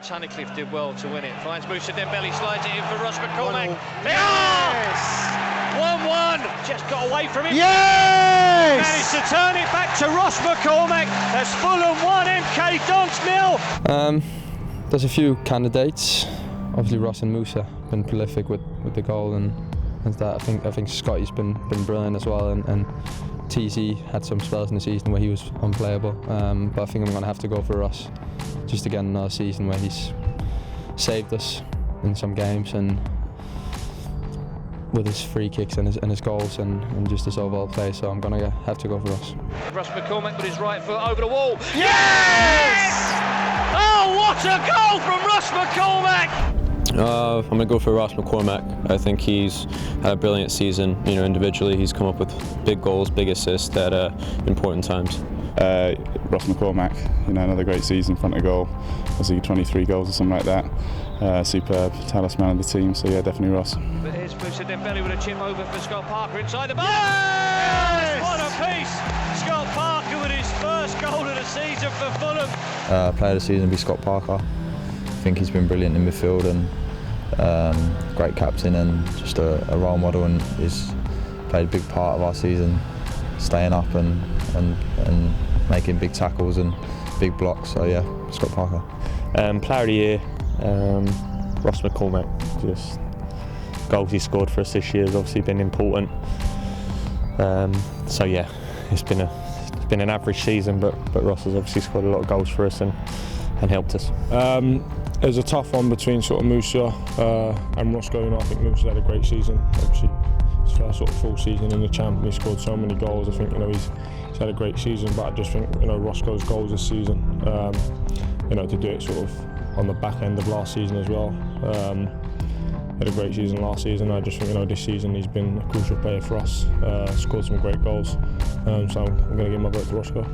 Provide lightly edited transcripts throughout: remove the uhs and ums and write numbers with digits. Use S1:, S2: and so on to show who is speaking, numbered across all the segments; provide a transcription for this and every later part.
S1: Tunnicliffe did well to win it. Finds Moussa Dembele, slides it in for Ross McCormack.
S2: Yes!
S1: 1-1, just got away from him.
S2: Yes!
S1: Managed to turn it back to Ross McCormack. That's Fulham 1, MK Dons 0.
S3: There's a few candidates. Obviously Ross and Moussa been prolific with the goal and that. I think Scotty's been brilliant as well, and TZ had some spells in the season where he was unplayable. But I think I'm going to have to go for Ross, just to get another season where he's saved us in some games, and with his free kicks and his goals and just his overall play. So I'm going to have to go for Ross.
S1: Ross McCormack with his right foot over the wall.
S2: Yes!
S1: Oh, what a goal from Ross McCormack!
S4: I'm going to go for Ross McCormack. I think he's had a brilliant season. Individually, he's come up with big goals, big assists at important times.
S5: Ross McCormack, another great season in front of goal. I see 23 goals or something like that. Superb talisman of the team. So yeah, definitely Ross.
S1: But here's Moussa Dembele with a chip over for Scott Parker inside the box.
S2: Yes!
S1: What a piece! Scott Parker with his first goal of the season for Fulham.
S6: Player of the season will be Scott Parker. I think he's been brilliant in midfield and great captain and just a role model, and he's played a big part of our season, staying up and making big tackles and big blocks. So yeah, Scott Parker.
S7: Player of the year, Ross McCormack. Just goals he scored for us this year has obviously been important. So yeah, it's been an average season, but Ross has obviously scored a lot of goals for us and helped us.
S8: It was a tough one between sort of Moussa and Roscoe. I think Moussa's had a great season. Obviously, his first sort of full season in the champ, he scored so many goals. I think he's had a great season, but I just think Roscoe's goals this season, to do it sort of on the back end of last season as well. Had a great season last season. I just think this season he's been a crucial player for us. Scored some great goals, so I'm going to give my vote to Roscoe.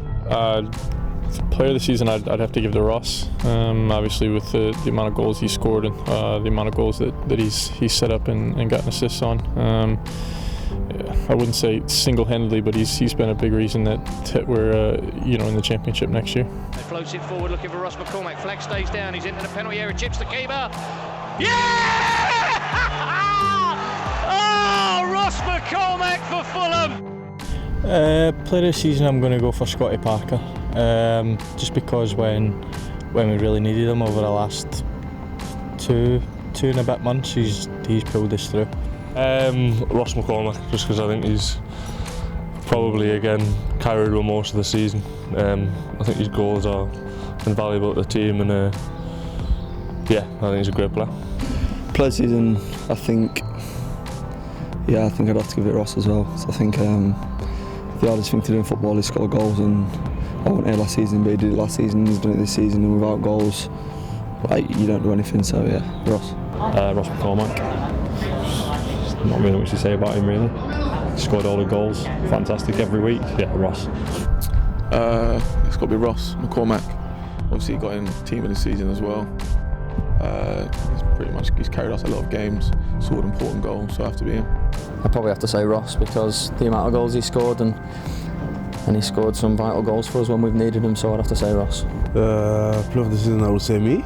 S9: Player of the season, I'd have to give to Ross. Obviously, with the amount of goals he scored and the amount of goals that he's set up and gotten assists on. I wouldn't say single-handedly, but he's been a big reason that we're in the championship next year.
S1: He floats it forward, looking for Ross McCormack. Flag stays down. He's into the penalty area. Chips the keeper. Yeah! Oh, Ross McCormack for Fulham.
S10: Player of the season, I'm going to go for Scotty Parker, just because when we really needed him over the last two and a bit months, he's pulled us through.
S7: Ross McCormack, just because I think he's probably again carried with most of the season. I think his goals are invaluable to the team, and I think he's a great player.
S11: Player of the season, I think I'd have to give it Ross as well. So I think the hardest thing to do in football is score goals, and I wasn't here last season, but he did it last season, he's done it this season, and without goals, you don't do anything. So yeah, Ross.
S7: Ross McCormack. Not really much to say about him really. Scored all the goals, fantastic every week. Yeah, Ross.
S5: It's got to be Ross McCormack. Obviously, he got in team of the season as well. He's carried us a lot of games, scored important goals, so I have to be him.
S6: I'd probably have to say Ross, because the amount of goals he scored and he scored some vital goals for us when we've needed him, so I'd have to say Ross.
S12: Player of the season, I would say me.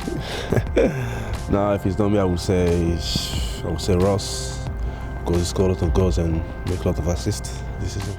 S12: No, if it's not me, I would say Ross, because he scored a lot of goals and make a lot of assists this season.